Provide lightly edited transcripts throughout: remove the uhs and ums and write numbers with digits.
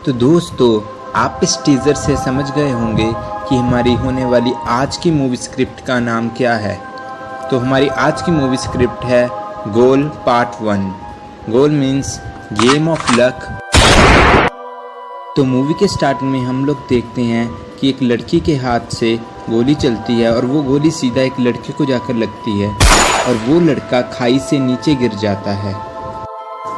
तो दोस्तों, आप इस टीज़र से समझ गए होंगे कि हमारी होने वाली आज की मूवी स्क्रिप्ट का नाम क्या है। तो हमारी आज की मूवी स्क्रिप्ट है goal part 1। Goal means game of luck. तो मूवी के स्टार्ट में हम लोग देखते हैं कि एक लड़की के हाथ से गोली चलती है और वो गोली सीधा एक लड़के को जाकर लगती है और वो लड़का खाई से नीचे गिर जाता है।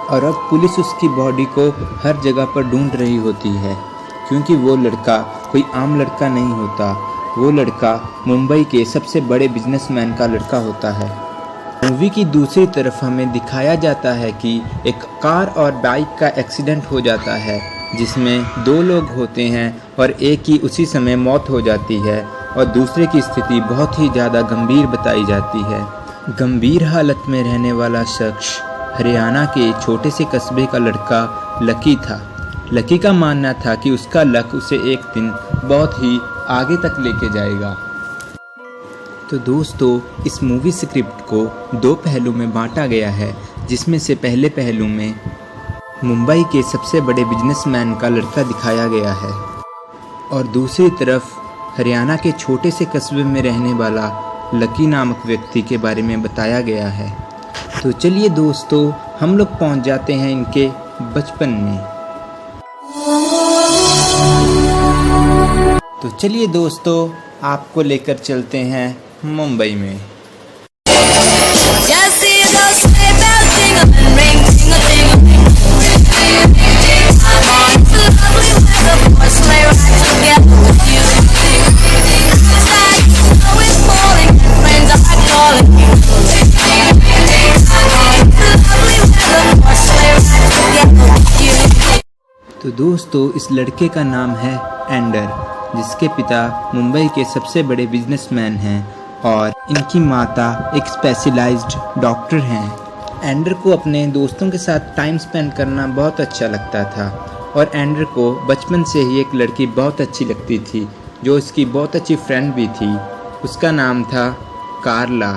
और अब पुलिस उसकी बॉडी को हर जगह पर ढूंढ रही होती है, क्योंकि वो लड़का कोई आम लड़का नहीं होता। वो लड़का मुंबई के सबसे बड़े बिजनेसमैन का लड़का होता है। मूवी की दूसरी तरफ हमें दिखाया जाता है कि एक कार और बाइक का एक्सीडेंट हो जाता है, जिसमें 2 लोग होते हैं और एक की उसी समय मौत हो जाती है और दूसरे की स्थिति बहुत ही ज़्यादा गंभीर बताई जाती है। गंभीर हालत में रहने वाला शख्स हरियाणा के छोटे से कस्बे का लड़का लकी था। लकी का मानना था कि उसका लक उसे एक दिन बहुत ही आगे तक लेके जाएगा। तो दोस्तों, इस मूवी स्क्रिप्ट को 2 पहलू में बांटा गया है, जिसमें से पहले पहलू में मुंबई के सबसे बड़े बिजनेसमैन का लड़का दिखाया गया है और दूसरी तरफ हरियाणा के छोटे से कस्बे में रहने वाला लकी नामक व्यक्ति के बारे में बताया गया है। तो चलिए दोस्तों, हम लोग पहुंच जाते हैं इनके बचपन में। तो चलिए दोस्तों, आपको लेकर चलते हैं मुंबई में। तो दोस्तों, इस लड़के का नाम है एंडर, जिसके पिता मुंबई के सबसे बड़े बिजनेसमैन हैं और इनकी माता एक स्पेशलाइज्ड डॉक्टर हैं। एंडर को अपने दोस्तों के साथ टाइम स्पेंड करना बहुत अच्छा लगता था और एंडर को बचपन से ही एक लड़की बहुत अच्छी लगती थी, जो इसकी बहुत अच्छी फ्रेंड भी थी। उसका नाम था कार्ला।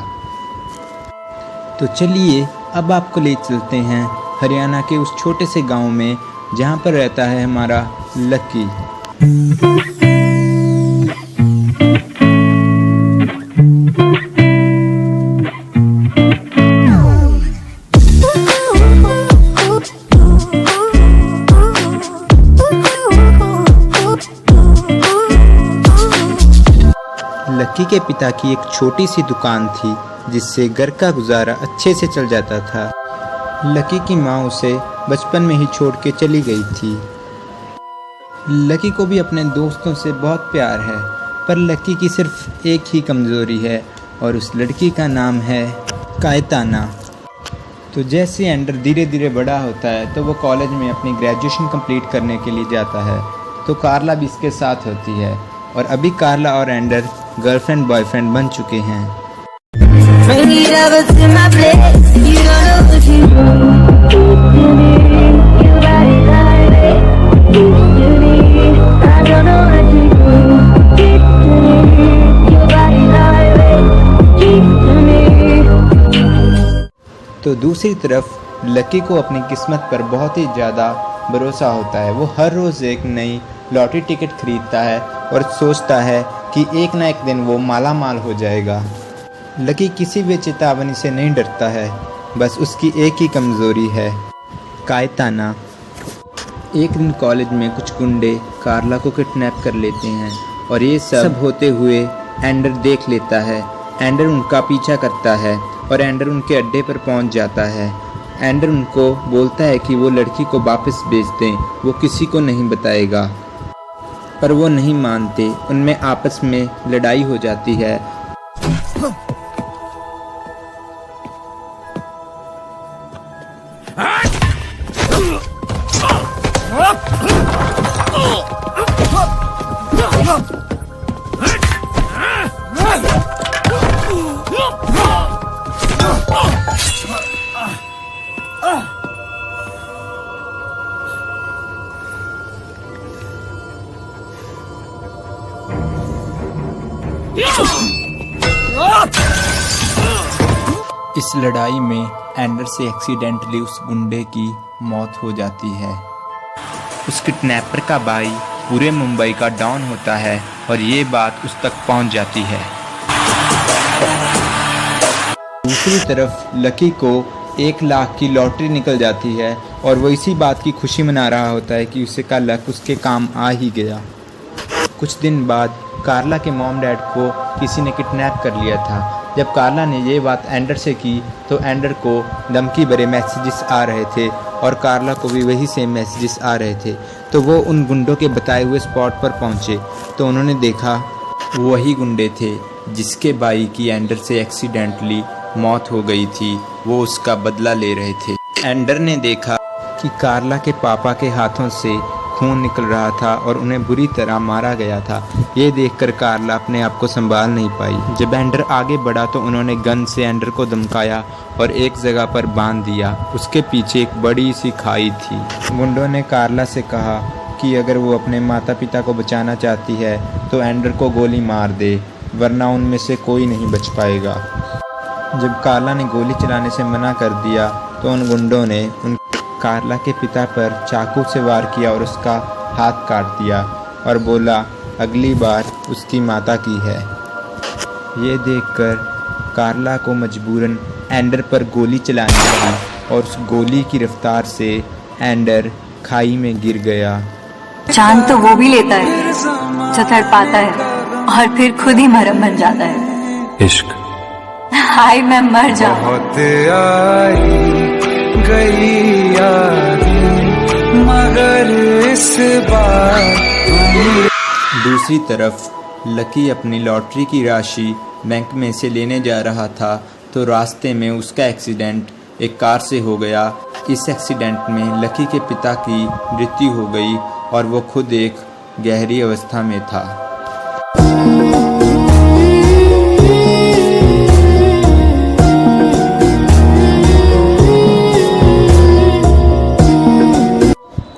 तो चलिए अब आपको ले चलते हैं हरियाणा के उस छोटे से गांव में, जहां पर रहता है हमारा लकी। लकी के पिता की एक छोटी सी दुकान थी, जिससे घर का गुजारा अच्छे से चल जाता था। लकी की माँ उसे बचपन में ही छोड़ के चली गई थी। लकी को भी अपने दोस्तों से बहुत प्यार है, पर लकी की सिर्फ एक ही कमज़ोरी है और उस लड़की का नाम है कायताना। तो जैसे एंडर धीरे धीरे बड़ा होता है तो वो कॉलेज में अपनी ग्रेजुएशन कंप्लीट करने के लिए जाता है। तो कार्ला भी इसके साथ होती है और अभी कार्ला और एंडर गर्लफ्रेंड बॉयफ्रेंड बन चुके हैं। तो दूसरी तरफ लकी को अपनी किस्मत पर बहुत ही ज़्यादा भरोसा होता है। वो हर रोज़ एक नई लॉटरी टिकट खरीदता है और सोचता है कि एक ना एक दिन वो माला माल हो जाएगा। लकी किसी भी चेतावनी से नहीं डरता है, बस उसकी एक ही कमज़ोरी है, कायताना। एक दिन कॉलेज में कुछ गुंडे कार्ला को किडनैप कर लेते हैं और ये सब होते हुए एंडर देख लेता है। एंडर उनका पीछा करता है और एंडर उनके अड्डे पर पहुंच जाता है। एंडर उनको बोलता है कि वो लड़की को वापस भेज दें, वो किसी को नहीं बताएगा, पर वो नहीं मानते। उनमें आपस में लड़ाई हो जाती है। इस लड़ाई में एंडर से एक्सीडेंटली उस गुंडे की मौत हो जाती है। उस किडनैपर का भाई पूरे मुंबई का डॉन होता है और ये बात उस तक पहुंच जाती है। दूसरी तरफ लकी को 1 लाख की लॉटरी निकल जाती है और वो इसी बात की खुशी मना रहा होता है कि उसे का लक उसके काम आ ही गया। कुछ दिन बाद कार्ला के मॉम डैड को किसी ने किडनैप कर लिया था। जब कार्ला ने ये बात एंडर से की तो एंडर को धमकी भरे मैसेजेस आ रहे थे और कार्ला को भी वही सेम मैसेजेस आ रहे थे। तो वो उन गुंडों के बताए हुए स्पॉट पर पहुंचे तो उन्होंने देखा वही गुंडे थे जिसके भाई की एंडर से एक्सीडेंटली मौत हो गई थी, वो उसका बदला ले रहे थे। एंडर ने देखा कि कार्ला के पापा के हाथों से खून निकल रहा था और उन्हें बुरी तरह मारा गया था। ये देखकर कार्ला अपने आप को संभाल नहीं पाई। जब एंडर आगे बढ़ा तो उन्होंने गन से एंडर को धमकाया और एक जगह पर बांध दिया। उसके पीछे एक बड़ी सी खाई थी। गुंडों ने कार्ला से कहा कि अगर वो अपने माता पिता को बचाना चाहती है तो एंडर को गोली मार दे, वरना उनमें से कोई नहीं बच पाएगा। जब कार्ला ने गोली चलाने से मना कर दिया तो उन गुंडों ने कार्ला के पिता पर चाकू से वार किया और उसका हाथ काट दिया और बोला अगली बार उसकी माता की है। ये देखकर कार्ला को मजबूरन एंडर पर गोली चलानी पड़ी और उस गोली की रफ्तार से एंडर खाई में गिर गया। जान तो वो भी लेता है जो तड़पाता है और फिर खुद ही मरहम बन जाता है। इश्क हाय मैं मर जाऊं। बहुत आई गई यादें मगर इस बार दूसरी तरफ लकी अपनी लॉटरी की राशि बैंक में से लेने जा रहा था तो रास्ते में उसका एक्सीडेंट एक कार से हो गया। इस एक्सीडेंट में लकी के पिता की मृत्यु हो गई और वो खुद एक गहरी अवस्था में था।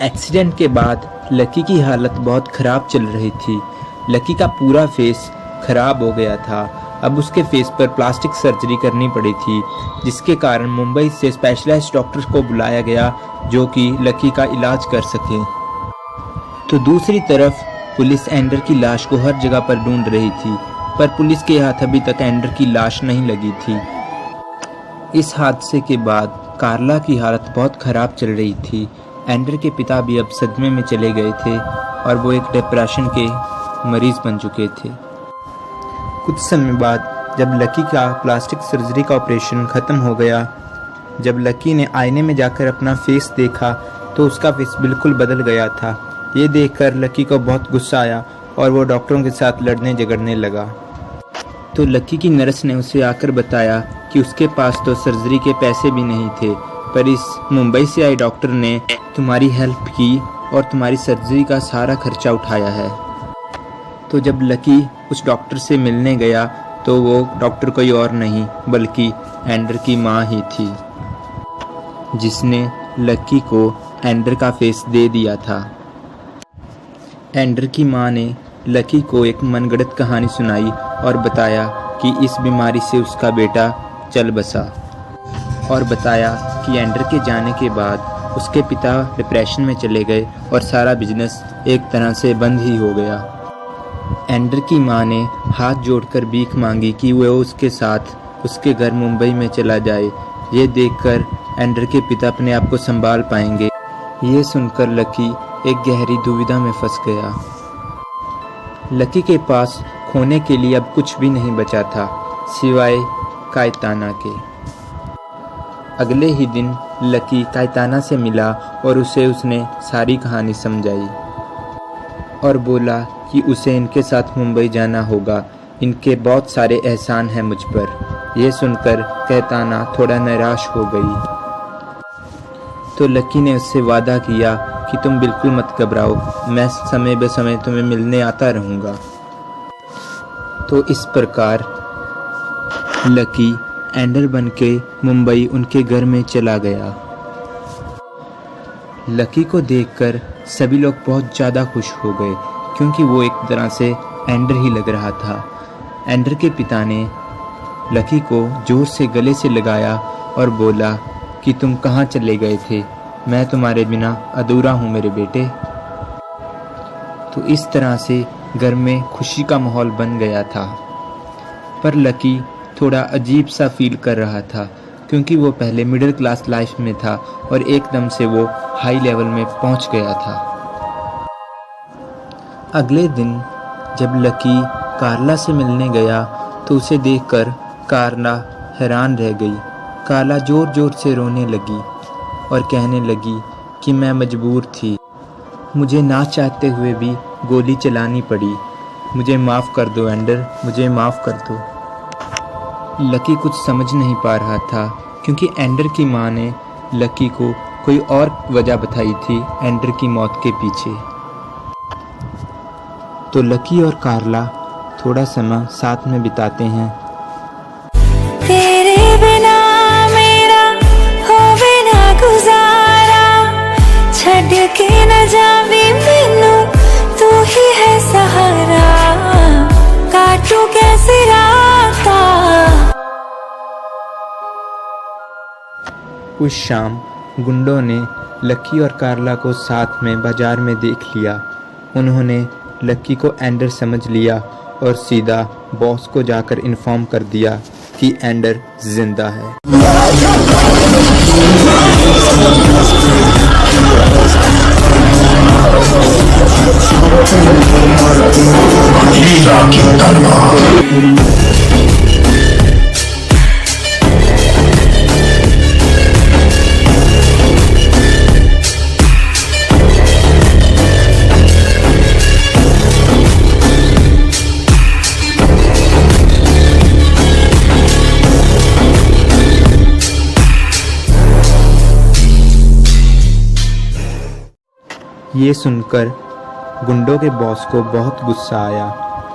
एक्सीडेंट के बाद लकी की हालत बहुत ख़राब चल रही थी। लकी का पूरा फेस ख़राब हो गया था। अब उसके फेस पर प्लास्टिक सर्जरी करनी पड़ी थी, जिसके कारण मुंबई से स्पेशलाइज्ड डॉक्टर्स को बुलाया गया जो कि लकी का इलाज कर सके। तो दूसरी तरफ पुलिस एंडर की लाश को हर जगह पर ढूंढ रही थी, पर पुलिस के हाथ अभी तक एंडर की लाश नहीं लगी थी। इस हादसे के बाद कार्ला की हालत बहुत ख़राब चल रही थी। एंडर के पिता भी अब सदमे में चले गए थे और वो एक डिप्रेशन के मरीज बन चुके थे। कुछ समय बाद जब लकी का प्लास्टिक सर्जरी का ऑपरेशन ख़त्म हो गया, जब लकी ने आईने में जाकर अपना फेस देखा तो उसका फेस बिल्कुल बदल गया था। ये देखकर लकी को बहुत गुस्सा आया और वो डॉक्टरों के साथ लड़ने झगड़ने लगा। तो लकी की नर्स ने उसे आकर बताया कि उसके पास तो सर्जरी के पैसे भी नहीं थे, पर इस मुंबई से आए डॉक्टर ने तुम्हारी हेल्प की और तुम्हारी सर्जरी का सारा खर्चा उठाया है। तो जब लकी उस डॉक्टर से मिलने गया तो वो डॉक्टर कोई और नहीं बल्कि एंडर की माँ ही थी, जिसने लकी को एंडर का फेस दे दिया था। एंडर की माँ ने लकी को एक मनगढ़ंत कहानी सुनाई और बताया कि इस बीमारी से उसका बेटा चल बसा, और बताया कि एंडर के जाने के बाद उसके पिता डिप्रेशन में चले गए और सारा बिजनेस एक तरह से बंद ही हो गया। एंडर की माँ ने हाथ जोड़कर भीख मांगी कि वो उसके साथ उसके घर मुंबई में चला जाए। ये देखकर एंडर के पिता अपने आप को संभाल पाएंगे। ये सुनकर लकी एक गहरी दुविधा में फंस गया। लकी के पास खोने के लिए अब कुछ भी नहीं बचा था सिवाय कायताना के। अगले ही दिन लकी कायताना से मिला और उसे उसने सारी कहानी समझाई और बोला कि उसे इनके साथ मुंबई जाना होगा, इनके बहुत सारे एहसान हैं मुझ पर। यह सुनकर कायताना थोड़ा निराश हो गई। तो लकी ने उससे वादा किया कि तुम बिल्कुल मत घबराओ, मैं समय बे समय तुम्हें मिलने आता रहूँगा। तो इस प्रकार लकी एंडर बनके मुंबई उनके घर में चला गया। लकी को देखकर सभी लोग बहुत ज़्यादा खुश हो गए क्योंकि वो एक तरह से एंडर ही लग रहा था। एंडर के पिता ने लकी को जोर से गले से लगाया और बोला कि तुम कहाँ चले गए थे, मैं तुम्हारे बिना अधूरा हूँ मेरे बेटे। तो इस तरह से घर में खुशी का माहौल बन गया था। पर लकी थोड़ा अजीब सा फील कर रहा था, क्योंकि वो पहले मिडिल क्लास लाइफ में था और एकदम से वो हाई लेवल में पहुंच गया था। अगले दिन जब लकी कार्ला से मिलने गया तो उसे देखकर कार्ला हैरान रह गई। कार्ला ज़ोर ज़ोर से रोने लगी और कहने लगी कि मैं मजबूर थी, मुझे ना चाहते हुए भी गोली चलानी पड़ी, मुझे माफ़ कर दो एंडर, मुझे माफ़ कर दो। लकी कुछ समझ नहीं पा रहा था, क्योंकि एंडर की माँ ने लकी को कोई और वजह बताई थी एंडर की मौत के पीछे। तो लकी और कार्ला थोड़ा समय साथ में बिताते हैं। तेरे बिना मेरा हो बिना गुजारा, छड़ के न जावी मैनू तू ही है सहारा, काटू कैसे राता। उस शाम गुंडों ने लकी और कार्ला को साथ में बाजार में देख लिया। उन्होंने लकी को एंडर समझ लिया और सीधा बॉस को जाकर इन्फॉर्म कर दिया कि एंडर जिंदा है। ये सुनकर गुंडों के बॉस को बहुत गुस्सा आया।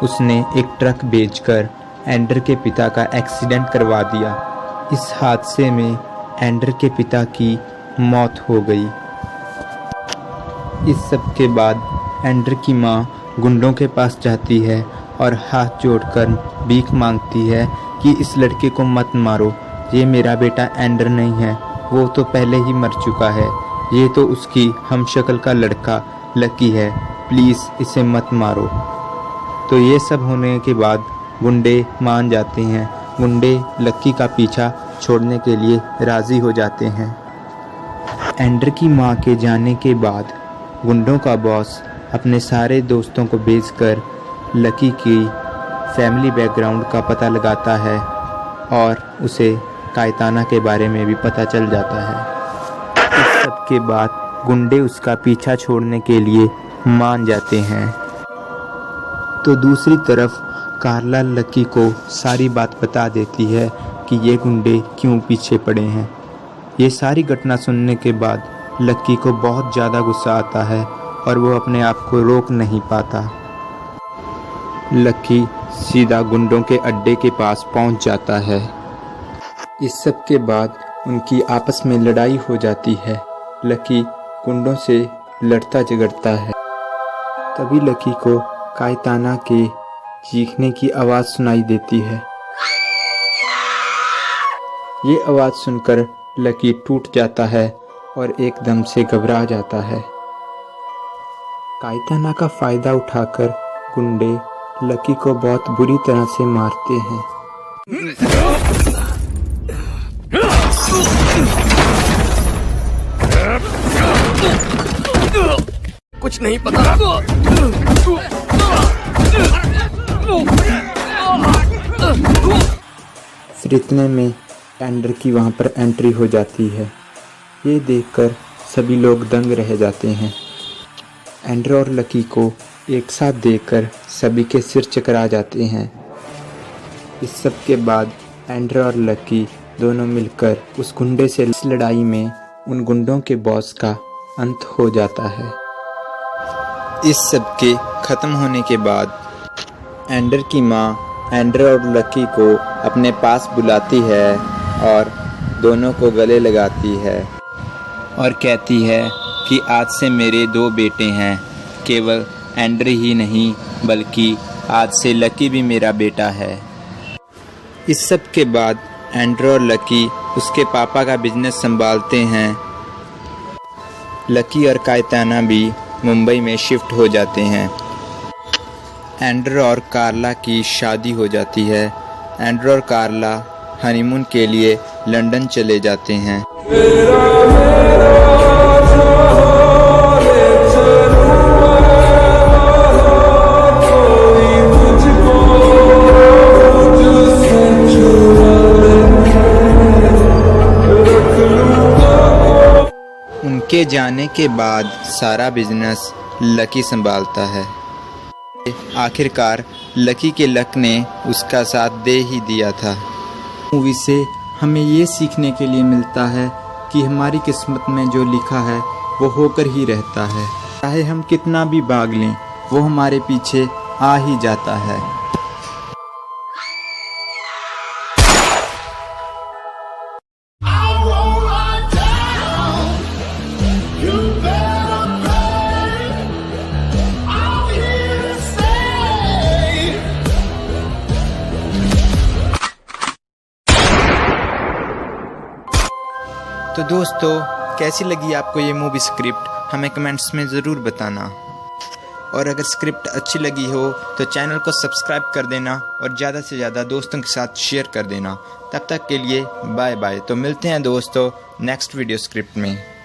उसने एक ट्रक बेचकर एंडर के पिता का एक्सीडेंट करवा दिया। इस हादसे में एंडर के पिता की मौत हो गई। इस सब के बाद एंडर की माँ गुंडों के पास जाती है और हाथ जोड़कर भीख मांगती है कि इस लड़के को मत मारो, ये मेरा बेटा एंडर नहीं है, वो तो पहले ही मर चुका है, ये तो उसकी हमशक्ल का लड़का लकी है, प्लीज़ इसे मत मारो। तो ये सब होने के बाद गुंडे मान जाते हैं। गुंडे लकी का पीछा छोड़ने के लिए राज़ी हो जाते हैं। एंडर की माँ के जाने के बाद गुंडों का बॉस अपने सारे दोस्तों को भेजकर लकी की फैमिली बैकग्राउंड का पता लगाता है और उसे कायताना के बारे में भी पता चल जाता है। इस सब के बाद गुंडे उसका पीछा छोड़ने के लिए मान जाते हैं। तो दूसरी तरफ कार्ला लकी को सारी बात बता देती है कि ये गुंडे क्यों पीछे पड़े हैं। ये सारी घटना सुनने के बाद लकी को बहुत ज़्यादा गुस्सा आता है और वो अपने आप को रोक नहीं पाता। लकी सीधा गुंडों के अड्डे के पास पहुंच जाता है। इस सब के बाद उनकी आपस में लड़ाई हो जाती है। लकी गुंडों से लड़ता झगड़ता है। तभी लकी को कायताना के चीखने की आवाज़ सुनाई देती है। ये आवाज़ सुनकर लकी टूट जाता है और एकदम से घबरा जाता है। कायताना का फ़ायदा उठाकर गुंडे लकी को बहुत बुरी तरह से मारते हैं। कुछ नहीं पता। फिर इतने में एंडर की वहाँ पर एंट्री हो जाती है। ये देखकर सभी लोग दंग रह जाते हैं। एंडर और लकी को एक साथ देखकर सभी के सिर चकरा जाते हैं। इस सब के बाद एंडर और लकी दोनों मिलकर उस गुंडे से इस लड़ाई में उन गुंडों के बॉस का अंत हो जाता है। इस सब के ख़त्म होने के बाद एंडर की माँ एंडर और लकी को अपने पास बुलाती है और दोनों को गले लगाती है और कहती है कि आज से मेरे 2 बेटे हैं। केवल एंडर ही नहीं बल्कि आज से लकी भी मेरा बेटा है। इस सब के बाद एंडर और लकी उसके पापा का बिजनेस संभालते हैं। लकी और कायताना भी मुंबई में शिफ्ट हो जाते हैं एंड्रू और कार्ला की शादी हो जाती है। एंड्रू और कार्ला हनीमून के लिए लंदन चले जाते हैं। उनके जाने के बाद सारा बिजनेस लकी संभालता है। आखिरकार लकी के लक ने उसका साथ दे ही दिया था। मूवी से हमें ये सीखने के लिए मिलता है कि हमारी किस्मत में जो लिखा है वो होकर ही रहता है। चाहे हम कितना भी भाग लें, वो हमारे पीछे आ ही जाता है। तो दोस्तों, कैसी लगी आपको ये मूवी स्क्रिप्ट, हमें कमेंट्स में ज़रूर बताना। और अगर स्क्रिप्ट अच्छी लगी हो तो चैनल को सब्सक्राइब कर देना और ज़्यादा से ज़्यादा दोस्तों के साथ शेयर कर देना। तब तक के लिए बाय बाय। तो मिलते हैं दोस्तों नेक्स्ट वीडियो स्क्रिप्ट में।